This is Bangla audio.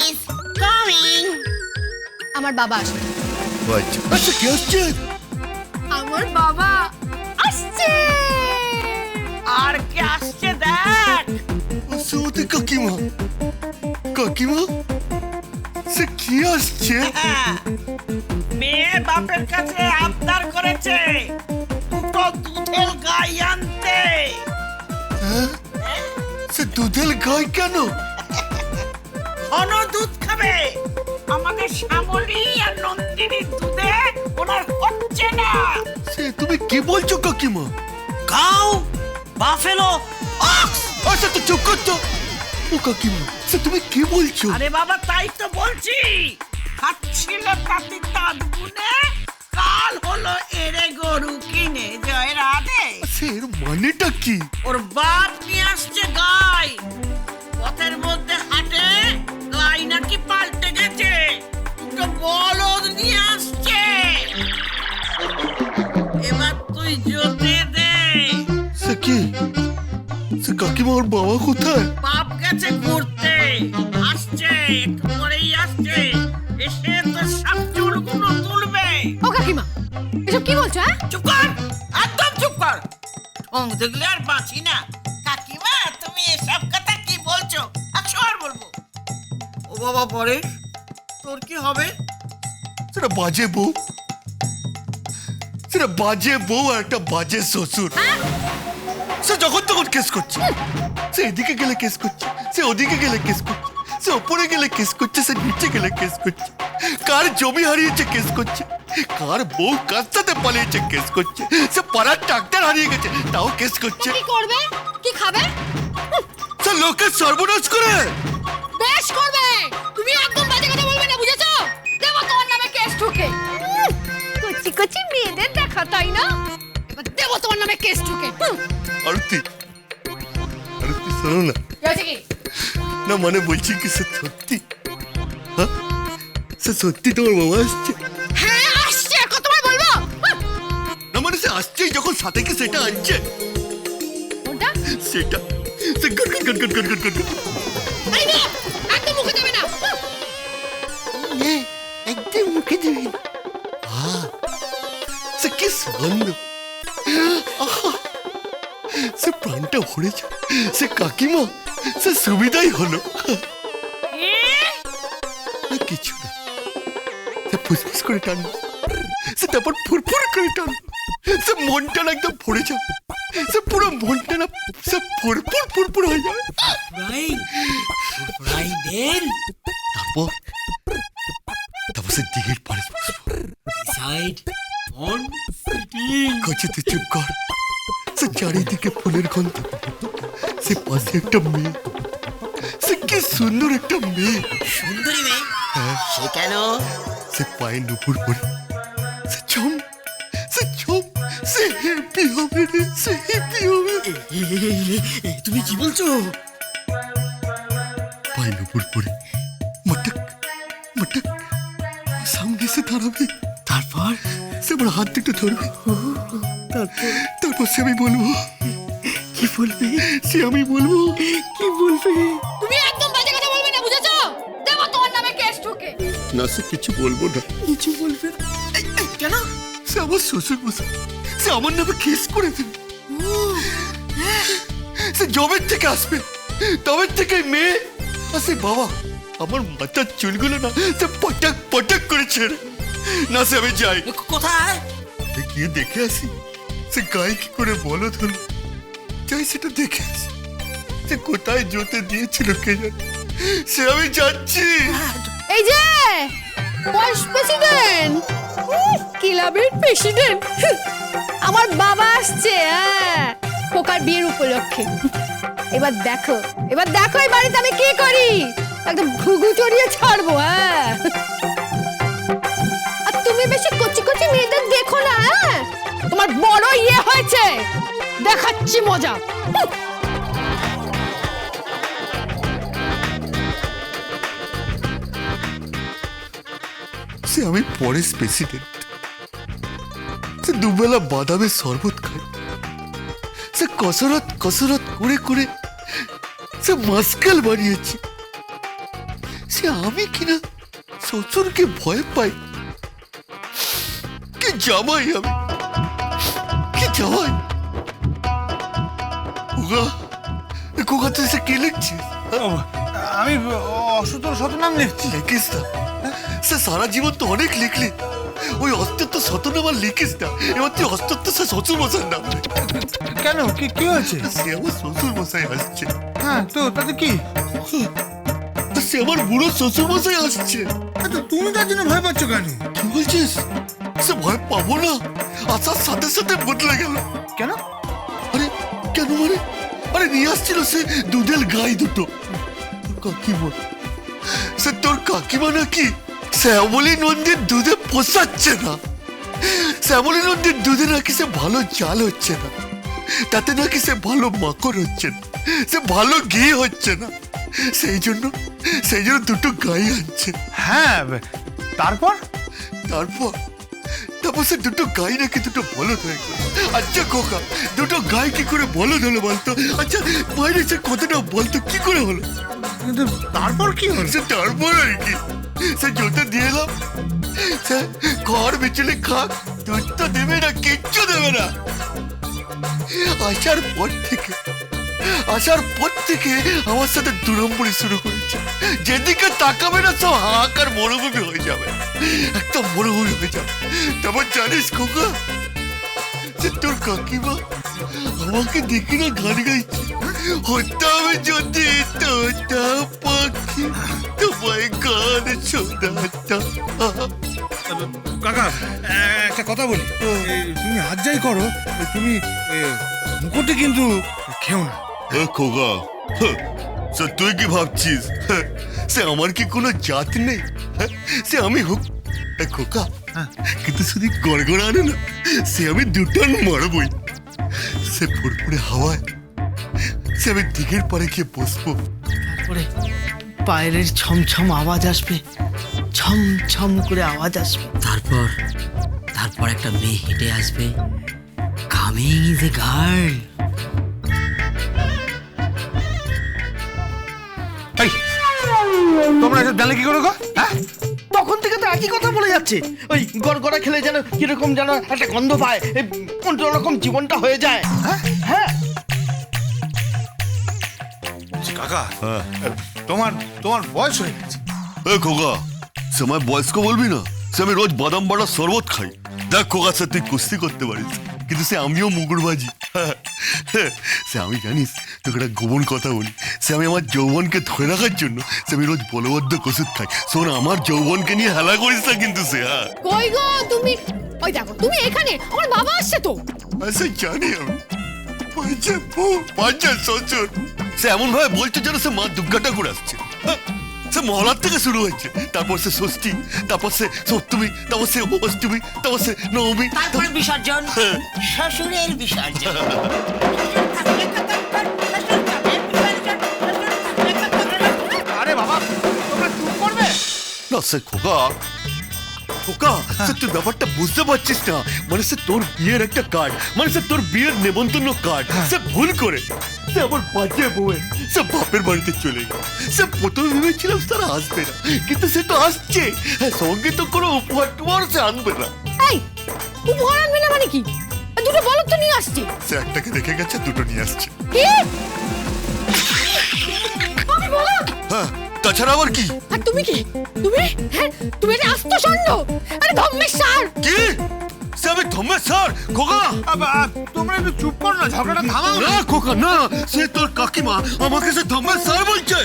is coming. আমার বাবা আসবে। আচ্ছা আচ্ছা কে আসছে? আমার বাবা আসছে। আর কে আসছে দেখ। সৌদি কাকিমা। কাকিমা সে কি আসছে? মেয়ে বাপের কাছে আবদার করেছে দুটো দুধের গাই আনতে। হ্যাঁ? সে দুধের গাই কেন? ঘন দুধ খাবে। আমাদের শ্যামলী আর নন্দিনীর দুধে ওনার হচ্ছে না। সে তুমি কি বলছো কাকিমা? Cow buffalo ox. আচ্ছা তো চুপ করতো। ও কাকিমা সে তুমি কি বলছো? আরে বাবা তাই তো বলছি। খাচ্ছিল তাতে তাঁত গুনে কাল হলো এরে গরু কিনে। জয় রাধে। সে এর মানেটা কি? ওর বাপ নিয়ে আসছে গাই। পথের মধ্যে হাটে গাই নাকি পাল্টে গেছে। দুটো বলদ নিয়ে আসছে। এবার তুই জোতে দে। সে কি? সে কাকিমা ওর বাবা কোথায়? বাপ গেছে ঘুরতে। আসছে একটু পরেই আসছে। এসে তো সব চুলগুলো তুলবে। ও কাকিমা এসব কি বলছো? হ্যাঁ চুপ কর, একদম চুপ কর। ঠং দেখলে আর বাঁচি না। কাকিমা তুমি এসব কথা কি বলছো? একশো আর বলবো। ও বাবা পরেশ, তোর কি হবে? সেটা বাজে বউ। সেটা বাজে বউ আর একটা বাজে শ্বশুর। সে যখন তখন কেস করছে। সে এদিকে গেলে কেস করছে, সে ওদিকে গেলে কেস করছে, সে ওপরে গেলে কেস করছে, সে নিচে গেলে কেস করছে। কার জমি হারিয়েছে কেস করছে, কার বউ কার সাথে পালিয়েছে কেস করছে, সে পাড়ার ডাক্তার হারিয়ে গেছে তাও কেস করছে। কি করবে? কি খাবে? সে লোকের সর্বনাশ করে। বেশ করবে। তুমি একদম বাজে কথা বলবে না, বুঝেছো? দেবো তোমার নামে কেস ঠুকে। কচি কচি মেয়েদের দেখা, তাই না? এবার দেবো তোমার নামে কেস ঠুকে। আরতি, আরতি শোনো না। হয়েছে কি? না মানে বলছি কি সে সত্যি? হ্যাঁ সে সত্যি তোমার বাবা আসছে? হ্যাঁ আসছে, আর কতবার বলবো? না মানে সে আসছেই যখন সাথে কি সেটা আনছে কোনটা? সেটা সে got got got got got got got. এই না, একদম মুখে দেবে না। একদম মুখে দেবে। সে কি সুগন্ধ। আহা, সে প্রাণটা ভরেছে। সে কাকিমা সে সুবিধাই হলো। না কিছু না, সে ফুসফুস করে টানলো, সে তারপর ফুরফুর করে টানলো, সে মনটা না একদম ভরে যাবে। সে পুরো মনটা না সে ফুরফুর ফুরফুর হয়ে যাবে। ফ্রাইডেন তারপর তারপর সে দিঘির পাড়ে বসবো। Side on fitting. কচি তুই চুপ কর। সে চারিদিকে ফুলের গন্ধ, সে পাশে একটা মেয়ে, সে কি সুন্দর একটা মেয়ে। সুন্দরী মেয়ে? সে কেন? সে পায়ে নুপুর পরে, সে ছম, সে ছম, সে হ্যাপি হবে রে, সে হ্যাপি হবে। তুমি কি বলছো? পায়ে নুপুর পরে মটক মটক সামনে সে দাঁড়াবে। তারপর? সে আমার হাত দুটো ধরবে। তারপর সে আমি বলবো। কি বলবে? সে আমি বলবো। কি বলবে? তুমি একদম বাজে কথা বলবে না, বুঝেছো? দেবো তোমার নামে কেস ঠুকে। না সে কিছু বলবো না। কিছু বলবে না? কেন? সে আমার শ্বশুর মশাই, সে আমার নামে কেস করে দেবে। সে জবের থেকে আসবে, তবের থেকে মেয়ে আর সে বাবা আমার মাথার চুলগুলো না সে পটাক পটাক করে ছেড়ে। না সে আমি যাই। কোথায়? গিয়ে দেখে আসি সে গায়ে কি করে বলো ধরো, যাই সেটা দেখে আসি। সে কোথায় জোতে দিয়েছিল কে জানে। সে আমি যাচ্ছি। এই যে ভাইস প্রেসিডেন্ট, ক্লাবের প্রেসিডেন্ট, আমার বাবা আসছে। হ্যাঁ, খোকার বিয়ের উপলক্ষে। এবার দেখো, এবার দেখো এই বাড়িতে আমি কি করি। একদম ঘুঘু চড়িয়ে ছাড়বো। হ্যাঁ, আর তুমি বেশি কচি কচি মেয়েদের দেখো না। হ্যাঁ, তোমার বড় ইয়ে হয়েছে, দেখাচ্ছি মজা। সে আমি পরেশ প্রেসিডেন্ট। সে দুবেলা বাদামের শরবত খায়। সে কসরত কসরত করে করে সে মাস্কেল বানিয়েছে। সে আমি কিনা শ্বশুরকে ভয় পাই। কি জামাই আমি, কি জামাই। খোকা, খোকা তুই সে কি লিখছিস? আমি অসুতোর শতনাম লিখছি। লিখিস না, সে সারা জীবন তো অনেক লিখলি, ওই অস্তিত্ব শতনাম আর লিখিস না। এবার তুই অস্তিত্ব সে শ্বশুর মশাইয়ের নাম লে। কেন, কি হয়েছে? সে আমার শ্বশুর মশাই আসছে। হ্যাঁ, তো তাতে কি? সে আমার বুড়ো শ্বশুর মশাই আসছে। তো তুমি তার জন্য ভয় পাচ্ছ কেন? কি বলছিস? সে ভয় পাবো না, আসার সাথে সাথে বদলে গেল। কেন? আরে কেন মানে? আরে নিয়ে আসছিল সে দুধের গাই দুটো। কাকিমা, সে তোর কাকিমা নাকি শ্যামলী নন্দীর দুধে পোষাচ্ছে না। শ্যামলী নন্দীর দুধে নাকি সে ভালো চাল হচ্ছে না, তাতে নাকি সে ভালো মাখন হচ্ছে না, সে ভালো ঘি হচ্ছে না। সেই জন্য দুটো গাই আনছে। হ্যাঁ, তারপর? তারপর সে দুটো গাই নাকি দুটো বলদ হয়ে গেল। আচ্ছা খোকা, দুটো গাই কি করে বলদ হলো বলতো? আচ্ছা বাইরে সে কথাটা বলতো, কি করে হলো? কিন্তু তারপর কি হলো? সে তারপর আর কি, সে জুতো দিয়ে এলাম, সে ঘর বিচলে খাক, দুধ তো দেবে না, কিচ্ছু দেবে না। আসার পর থেকে আমার সাথে দুরম্বরি শুরু করেছে। যেদিকে তাকাবে না সব হাহাকার মরুভূমি হয়ে যাবে, একদম মরুভূমি হয়ে যাবে। তারপর জানিস খোকা, যে তোর কাকিমা আমাকে দেখি না গান গাইছে, হতাম যদি তোতা পাখি তোমায় গান শোনাতাম। কাকা, একটা কথা বলি, তুমি হাত যাই করো, তুমি মুকুটে কিন্তু খেও না। খোকা, সে তুই কি ভাবছিস? সে আমার কি কোনো জাত নেই? সে আমি হোক খোকা, কিন্তু শুধু গড়গড় আনে না, সে আমি দুটান মারবই। সে ফুরফুরে হাওয়ায় সে আমি দিঘের পাড়ে গিয়ে বসবো। তারপরে পায়ের ছমছম আওয়াজ আসবে, ছমছম করে আওয়াজ আসবে। তারপর একটা মেয়ে হেঁটে আসবে, কামিং ইজ এ গার্ল। তোমরা এসব জানলে কি করে গো? হ্যাঁ, তখন থেকে তো একই কথা বলে যাচ্ছে। ওই গড়গড়া খেলে যেন কিরকম যেন একটা গন্ধ পায়, অন্যরকম জীবনটা হয়ে যায়। হ্যাঁ, কাকা, তোমার বয়স হয়ে গেছে। খোকা, সে আমায় বয়স্ক বলবি না, সে আমি রোজ বাদাম বাড়া শরবত খাই। দেখ খোকা, সে তুই কুস্তি করতে পারিস, কিন্তু সে আমিও মুগুরবাজি। সে আমি জানিস তোকে একটা গোপন কথা বলি, সে আমি আমার যৌবনকে ধরে রাখার জন্য সে আমি রোজ বলবদ্ধ ওষুধ খাই। শোন, আমার যৌবনকে নিয়ে হেলা করিস না কিন্তু সে। হ্যাঁ, কই গো তুমি? ওই দেখো তুমি এখানে, আমার বাবা আসছে তো। সে জানি আমি, বাচ্চা বউ, বাচ্চা শ্বশুর, সে এমন ভাবে বলছে যেন সে মা দুর্গাটা করে আসছে। সে মহলার থেকে শুরু হয়েছে, তারপর সে ষষ্ঠী, তারপর সে সপ্তমী, তারপর সে অষ্টমী, তারপর সে নবমী, তারপরে বিসর্জন, শ্বশুরের বিসর্জন। আরে বাবা, তোমরা চুপ করবে? না সে খোকা, খোকা, সে তুই ব্যাপারটা বুঝতে পারছিস না। মানে সে তোর বিয়ের একটা কার্ড, মানে সে তোর বিয়ের নেমন্তন্ন কার্ড, সে ভুল করে সে আমার বাজে বউয়ের সে বাপের বাড়িতে চলে গেল। সে প্রথমে ভেবেছিলাম তারা আসবে না, কিন্তু সে তো আসছে। হ্যাঁ, সঙ্গে তো কোনো উপহার টুহার সে আনবে না। এই উপহার আনবে না মানে কি? দুটো বলদ তো নিয়ে আসছে। সে একটাকে রেখে গেছে, দুটো নিয়ে আসছে। কি? আমি বলদ? হ্যাঁ, তাছাড়া আবার কি? আর তুমি কি? তুমি? হ্যাঁ, তুমি এটা আস্ত ষণ্ড। আরে ধম্মের সার। কি? সে আমি ধম্মের স্যার? খোকা, তোমরা একটু চুপ করো না, ঝগড়াটা থামাও না। না খোকা, না, সে তোর কাকিমা আমাকে সে ধম্মের স্যার বলছে।